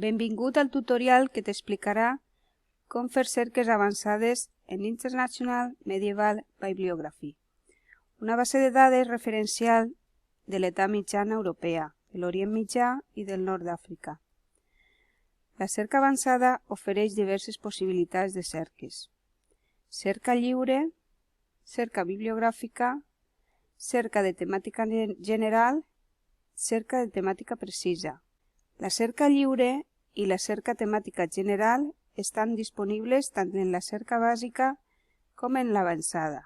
Benvingut al tutorial que t'explicarà com fer cerques avançades en International Medieval Bibliography, una base de dades referencial de l'edat mitjana europea, de l'Orient Mitjà i del nord d'Àfrica. La cerca avançada ofereix diverses possibilitats de cerques: cerca lliure, cerca bibliogràfica, cerca de temàtica general, cerca de temàtica precisa. La cerca lliure i la cerca temàtica general estan disponibles tant en la cerca bàsica com en l'avançada.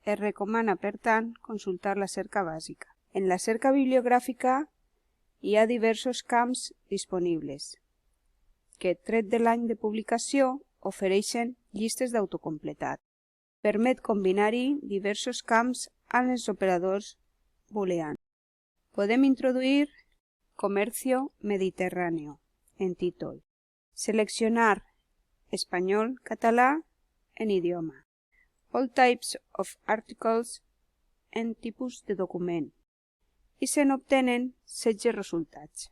Es recomana, per tant, consultar la cerca bàsica. En la cerca bibliogràfica hi ha diversos camps disponibles que, tret de l'any de publicació, ofereixen llistes d'autocompletat. Permet combinar-hi diversos camps amb els operadors booleans. Podem introduir Comercio Mediterráneo en títol. Seleccionar espanyol, català en idioma. All types of articles en tipus de document. I se n'obtenen 16 resultats.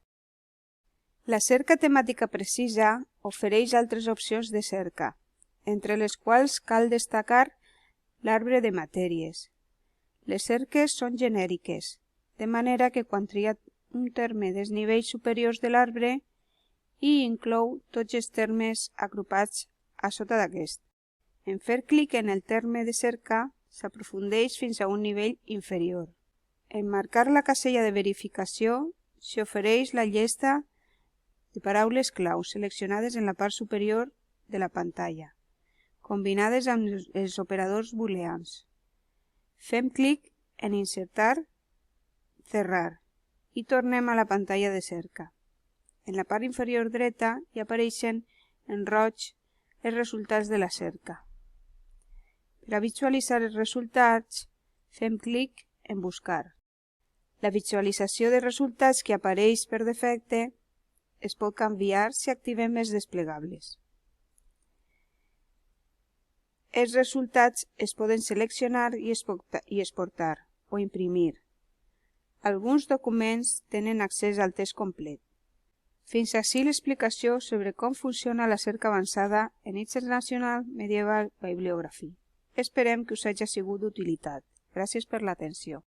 La cerca temàtica precisa ofereix altres opcions de cerca, entre les quals cal destacar l'arbre de matèries. Les cerques són genèriques, de manera que quan tria un terme dels nivells superiors de l'arbre i inclou tots els termes agrupats a sota d'aquest. En fer clic en el terme de cerca s'aprofundeix fins a un nivell inferior. En marcar la casella de verificació s'hi ofereix la llista de paraules clau seleccionades en la part superior de la pantalla, combinades amb els operadors booleans. Fem clic en insertar, cerrar i tornem a la pantalla de cerca. En la part inferior dreta hi apareixen en roig els resultats de la cerca. Per a visualitzar els resultats, fem clic en buscar. La visualització de resultats que apareix per defecte es pot canviar si activem els desplegables. Els resultats es poden seleccionar i exportar o imprimir. Alguns documents tenen accés al text complet. Fins ací l'explicació sobre com funciona la cerca avançada en International Medieval Bibliography. Esperem que us hagi sigut d'utilitat. Gràcies per l'atenció.